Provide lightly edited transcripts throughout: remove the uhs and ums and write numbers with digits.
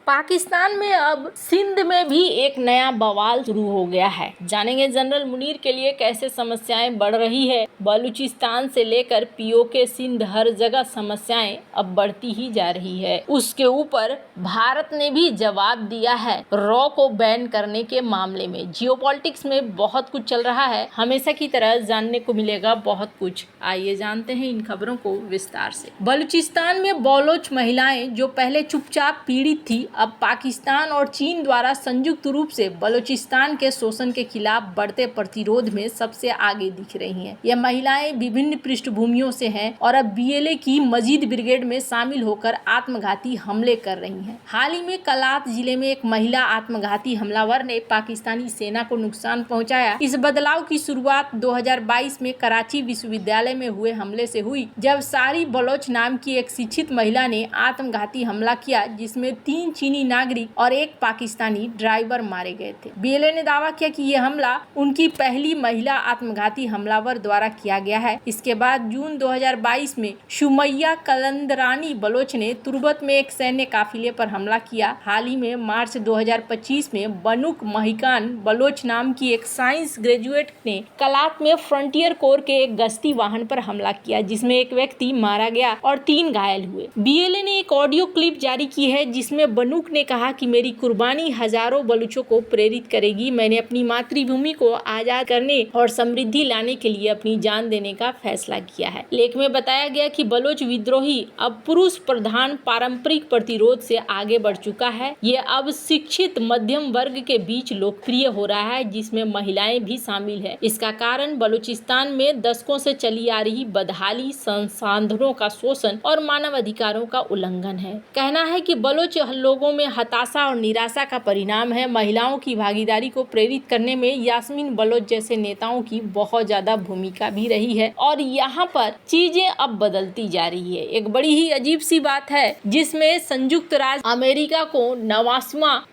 पाकिस्तान में अब सिंध में भी एक नया बवाल शुरू हो गया है। जानेंगे जनरल मुनीर के लिए कैसे समस्याएं बढ़ रही है। बलूचिस्तान से लेकर पीओके सिंध, हर जगह समस्याएं अब बढ़ती ही जा रही है। उसके ऊपर भारत ने भी जवाब दिया है रॉ को बैन करने के मामले में। जियोपॉलिटिक्स में बहुत कुछ चल रहा है, हमेशा की तरह जानने को मिलेगा बहुत कुछ। आइए जानते हैं इन खबरों को विस्तार से। बलूचिस्तान में बलोच महिलाएं जो पहले चुपचाप पीड़ित थी, अब पाकिस्तान और चीन द्वारा संयुक्त रूप से बलूचिस्तान के शोषण के खिलाफ बढ़ते प्रतिरोध में सबसे आगे दिख रही हैं। यह महिलाएं विभिन्न पृष्ठभूमियों से हैं और अब बीएलए की मजीद ब्रिगेड में शामिल होकर आत्मघाती हमले कर रही हैं। हाल ही में कलात जिले में एक महिला आत्मघाती हमलावर ने पाकिस्तानी सेना को नुकसान पहुंचाया। इस बदलाव की शुरुआत 2022 में कराची विश्वविद्यालय में हुए हमले से हुई, जब सारी बलोच नाम की एक शिक्षित महिला ने आत्मघाती हमला किया, जिसमें 3 चीनी नागरिक और एक पाकिस्तानी ड्राइवर मारे गए थे। बीएलए ने दावा किया कि यह हमला उनकी पहली महिला आत्मघाती हमलावर द्वारा किया गया है। इसके बाद जून 2022 में सुमैया कलंदरानी बलोच ने तुर्बत में एक सैन्य काफिले पर हमला किया। हाल ही में मार्च 2025 में बनुक महिकान बलोच नाम की एक साइंस ग्रेजुएट ने कलात में फ्रंटियर कोर के एक गश्ती वाहन पर हमला किया, जिसमें एक व्यक्ति मारा गया और 3 घायल हुए। बीएलए ने एक ऑडियो क्लिप जारी की है जिसमें बनुक ने कहा कि मेरी कुर्बानी हजारों बलूचों को प्रेरित करेगी। मैंने अपनी मातृभूमि को आजाद करने और समृद्धि लाने के लिए अपनी जान देने का फैसला किया है। लेख में बताया गया कि बलोच विद्रोही अब पुरुष प्रधान पारंपरिक प्रतिरोध से आगे बढ़ चुका है। ये अब शिक्षित मध्यम वर्ग के बीच लोकप्रिय हो रहा है, जिसमें महिलाएं भी शामिल है। इसका कारण बलूचिस्तान में दशकों से चली आ रही बदहाली, संसाधनों का शोषण और मानव अधिकारों का उल्लंघन है। कहना है कि बलोच लोगों में हताशा और निराशा का परिणाम है। महिलाओं की भागीदारी को प्रेरित करने में यास्मीन बलोच जैसे नेताओं की बहुत ज्यादा भूमिका भी रही है और यहाँ पर चीजें अब बदलती जा रही है। एक बड़ी ही अजीब सी बात है, जिसमें संयुक्त राज्य अमेरिका को 9वां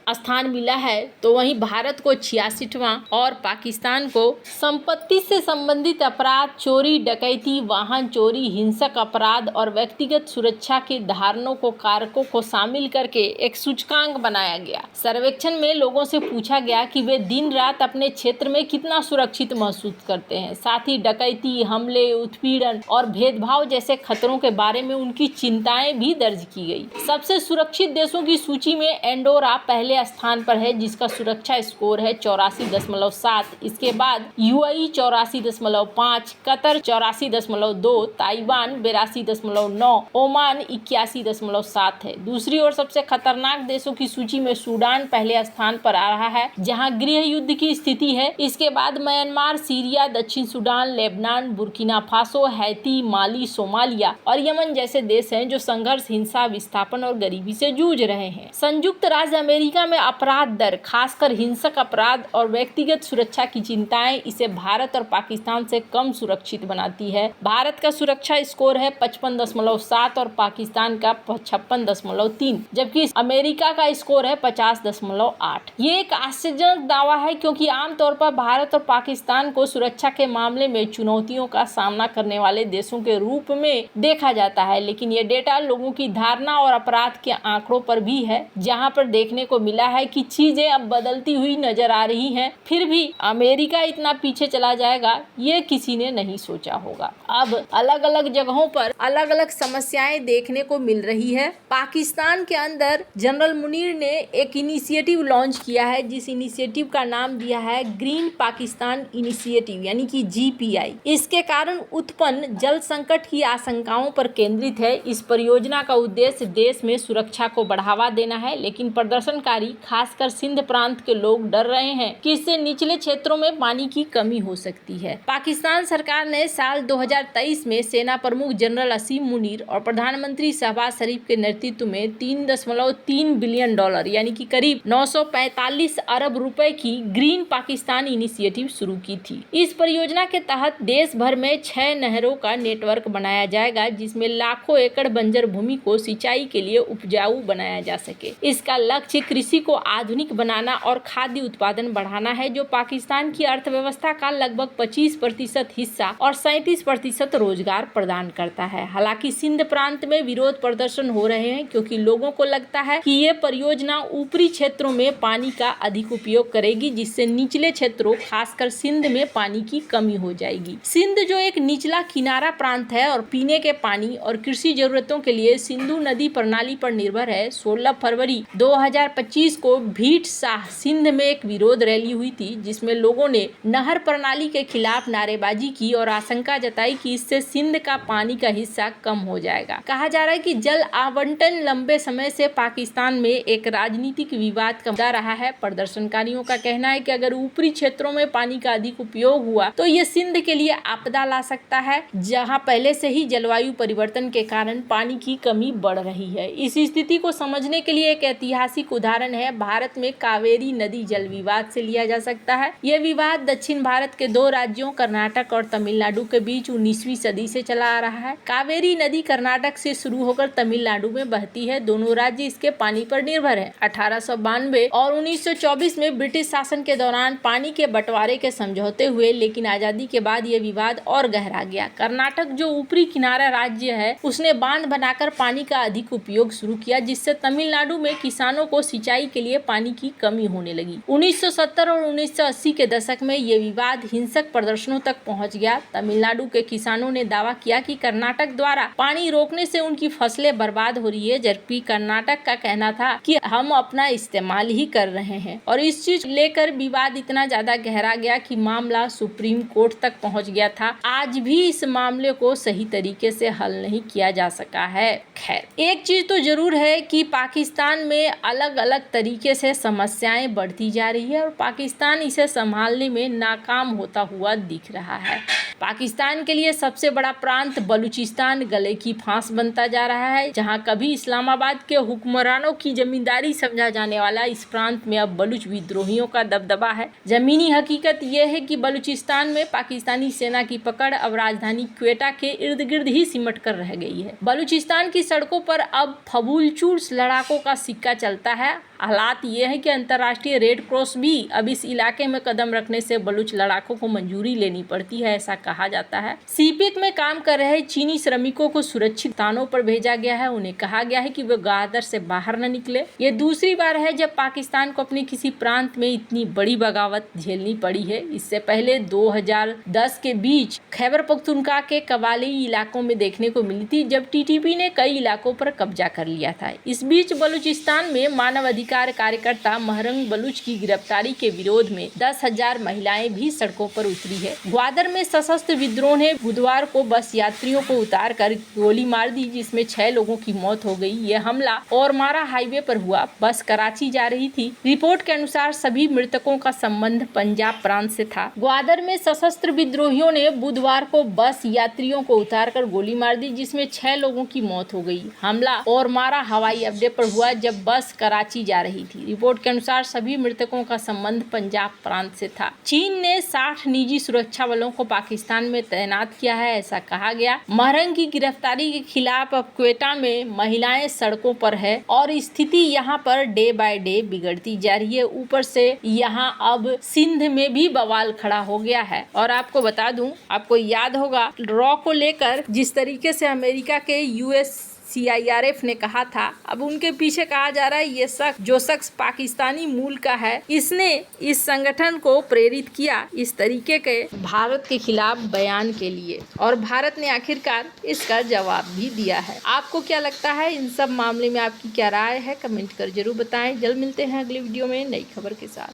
स्थान मिला है, तो वहीं भारत को 86वां और पाकिस्तान को संपत्ति से संबंधित अपराध, चोरी, डकैती, वाहन चोरी, हिंसक अपराध और व्यक्तिगत सुरक्षा के धारणों को कारकों को शामिल करके एक सूचकांक बनाया गया। सर्वेक्षण में लोगों से पूछा गया कि वे दिन रात अपने क्षेत्र में कितना सुरक्षित महसूस करते हैं। साथ ही डकैती, हमले, उत्पीड़न और भेदभाव जैसे खतरों के बारे में उनकी चिंताएं भी दर्ज की गई। सबसे सुरक्षित देशों की सूची में एंडोरा पहले स्थान पर है, जिसका सुरक्षा स्कोर है 84.7। इसके बाद यूएई 84.5, कतर 84.2, ताइवान 82.9, ओमान 81.7 है। दूसरी ओर सबसे खतरनाक देशों की सूची में सूडान पहले स्थान पर आ रहा है, जहां गृह युद्ध की स्थिति है। इसके बाद म्यांमार, सीरिया, दक्षिण Sudan, Lebanon, Burkina Faso, Haiti, Mali, Somalia और यमन जैसे देश हैं जो संघर्ष, हिंसा, विस्थापन और गरीबी से जूझ रहे हैं। संयुक्त राज्य अमेरिका में अपराध दर, खासकर हिंसक अपराध और व्यक्तिगत सुरक्षा की चिंताएं इसे भारत और पाकिस्तान से कम सुरक्षित बनाती है। भारत का सुरक्षा स्कोर है 55.7 और पाकिस्तान का 56.3, जबकि अमेरिका का स्कोर है 50.8। ये एक आश्चर्यजनक दावा है, क्योंकि आमतौर पर भारत और पाकिस्तान को सुरक्षा के मामले में चुनौतियों का सामना करने वाले देशों के रूप में देखा जाता है। लेकिन ये डेटा लोगों की धारणा और अपराध के आंकड़ों पर भी है, जहां पर देखने को मिला है कि चीजें अब बदलती हुई नजर आ रही हैं। फिर भी अमेरिका इतना पीछे चला जाएगा, ये किसी ने नहीं सोचा होगा। अब अलग अलग जगहों पर अलग अलग समस्याएं देखने को मिल रही है। पाकिस्तान के अंदर जनरल मुनीर ने एक इनिशिएटिव लॉन्च किया है, जिस इनिशिएटिव का नाम दिया है ग्रीन पाकिस्तान इनिशिएटिव, यानी कि GPI। इसके कारण उत्पन्न जल संकट की आशंकाओं पर केंद्रित है। इस परियोजना का उद्देश्य देश में सुरक्षा को बढ़ावा देना है, लेकिन प्रदर्शनकारी, खासकर सिंध प्रांत के लोग डर रहे हैं कि इससे निचले क्षेत्रों में पानी की कमी हो सकती है। पाकिस्तान सरकार ने साल 2023 में सेना प्रमुख जनरल असीम मुनीर और प्रधानमंत्री शहबाज शरीफ के नेतृत्व में $3.3 बिलियन यानी कि करीब 945 अरब रुपए की ग्रीन पाकिस्तान इनिशिएटिव शुरू की थी। इस परियोजना के तहत देश भर में 6 नहरों का नेटवर्क बनाया जाएगा, जिसमें लाखों एकड़ बंजर भूमि को सिंचाई के लिए उपजाऊ बनाया जा सके। इसका लक्ष्य कृषि को आधुनिक बनाना और खाद्य उत्पादन बढ़ाना है, जो पाकिस्तान की अर्थव्यवस्था का लगभग 25% हिस्सा और 37% रोजगार प्रदान करता है। हालांकि सिंध प्रांत में विरोध प्रदर्शन हो रहे हैं, क्योंकि लोगों को लगता है कि ये परियोजना ऊपरी क्षेत्रों में पानी का अधिक उपयोग करेगी, जिससे निचले क्षेत्रों खासकर सिंध में पानी की कमी हो जाएगी। सिंध जो एक निचला किनारा प्रांत है और पीने के पानी और कृषि जरूरतों के लिए सिंधु नदी प्रणाली पर निर्भर है। 16 फरवरी 2025 को भीट शाह सिंध में एक विरोध रैली हुई थी, जिसमें लोगों ने नहर प्रणाली के खिलाफ नारेबाजी की और आशंका जताई कि इससे सिंध का पानी का हिस्सा कम हो जाएगा। कहा जा रहा है कि जल आवंटन लंबे समय से पाकिस्तान में एक राजनीतिक विवाद का मुद्दा रहा है। प्रदर्शनकारियों का कहना है कि अगर ऊपरी क्षेत्रों में पानी का अधिक उपयोग हुआ तो ये सिंध के लिए आपदा ला सकता है, जहां पहले से ही जलवायु परिवर्तन के कारण पानी की कमी बढ़ रही है। इस स्थिति को समझने के लिए एक ऐतिहासिक उदाहरण है भारत में कावेरी नदी जल विवाद से लिया जा सकता है। यह विवाद दक्षिण भारत के 2 राज्यों कर्नाटक और तमिलनाडु के बीच 19वीं सदी से चला आ रहा है। कावेरी नदी कर्नाटक से शुरू होकर तमिलनाडु में बहती है। दोनों राज्य इसके पानी पर निर्भर है। 1892 और 1924 में ब्रिटिश शासन के दौरान पानी के बंटवारे के समझौते हुए, लेकिन आजादी के बाद यह विवाद और गहरा गया। कर्नाटक जो ऊपरी किनारा राज्य है, उसने बांध बनाकर पानी का अधिक उपयोग शुरू किया, जिससे तमिलनाडु में किसानों को सिंचाई के लिए पानी की कमी होने लगी। 1970 और 1980 के दशक में यह विवाद हिंसक प्रदर्शनों तक पहुंच गया। तमिलनाडु के किसानों ने दावा किया कि कर्नाटक द्वारा पानी रोकने से उनकी फसलें बर्बाद हो रही है, जबकि कर्नाटक का कहना था कि हम अपना इस्तेमाल ही कर रहे हैं। और इस चीज लेकर विवाद इतना ज्यादा गहरा गया कि मामला सुप्रीम कोर्ट तक पहुंच गया था। आज भी इस मामले को सही तरीके से हल नहीं किया जा सका है। खैर, एक चीज तो जरूर है कि पाकिस्तान में अलग अलग तरीके से समस्याएं बढ़ती जा रही है और पाकिस्तान इसे संभालने में नाकाम होता हुआ दिख रहा है। पाकिस्तान के लिए सबसे बड़ा प्रांत बलूचिस्तान गले की फांस बनता जा रहा है। जहां कभी इस्लामाबाद के हुक्मरानों की जमींदारी समझा जाने वाला इस प्रांत में अब बलूच विद्रोहियों का दबदबा है। जमीनी हकीकत यह है कि बलूचिस्तान में पाकिस्तानी सेना की पकड़ अब राजधानी क्वेटा के इर्द गिर्द ही सिमट कर रह गई है। बलूचिस्तान की सड़कों पर अब फबूलचूर लड़ाकों का सिक्का चलता है। हालात ये है कि अंतर्राष्ट्रीय रेड क्रॉस भी अब इस इलाके में कदम रखने से बलूच लड़ाकों को मंजूरी लेनी पड़ती है, ऐसा कहा जाता है। सीपेक में काम कर रहे चीनी श्रमिकों को सुरक्षित स्थानों पर भेजा गया है। उन्हें कहा गया है कि वे ग्वादर से बाहर न निकले। ये दूसरी बार है जब पाकिस्तान को अपने किसी प्रांत में इतनी बड़ी बगावत झेलनी पड़ी है। इससे पहले 2010 के बीच खैबर पख्तूनख्वा के कबायली इलाकों में देखने को मिली थी, जब टीटीपी ने कई इलाकों पर कब्जा कर लिया था। इस बीच बलूचिस्तान में मानव कार्यकर्ता महरंग बलूच की गिरफ्तारी के विरोध में 10,000 महिलाएं भी सड़कों पर उतरी है। ग्वादर में सशस्त्र विद्रोह ने बुधवार को बस यात्रियों को उतार कर गोली मार दी, जिसमें 6 लोगों की मौत हो गई। यह हमला ओरमारा हाईवे पर हुआ। बस कराची जा रही थी। रिपोर्ट के अनुसार सभी मृतकों का संबंध पंजाब प्रांत से था। ग्वादर में सशस्त्र विद्रोहियों ने बुधवार को बस यात्रियों को उतार कर गोली मार दी, जिसमें 6 लोगों की मौत हो गई। हमला ओरमारा हवाई अड्डे पर हुआ जब बस कराची जा रही थी। रिपोर्ट के अनुसार सभी मृतकों का संबंध पंजाब प्रांत से था। चीन ने 60 निजी सुरक्षा बलों को पाकिस्तान में तैनात किया है, ऐसा कहा गया। महरंग की गिरफ्तारी के खिलाफ अब क्वेटा में महिलाएं सड़कों पर है और स्थिति यहाँ पर डे बाय डे बिगड़ती जा रही है। ऊपर से यहाँ अब सिंध में भी बवाल खड़ा हो गया है। और आपको बता दूं, आपको याद होगा रॉ को लेकर जिस तरीके से अमेरिका के यूएस CIRF ने कहा था, अब उनके पीछे कहा जा रहा है ये शख्स पाकिस्तानी मूल का है, इसने इस संगठन को प्रेरित किया इस तरीके के भारत के खिलाफ बयान के लिए, और भारत ने आखिरकार इसका जवाब भी दिया है। आपको क्या लगता है इन सब मामले में, आपकी क्या राय है? कमेंट कर जरूर बताएं। जल्द मिलते हैं अगली वीडियो में नई खबर के साथ।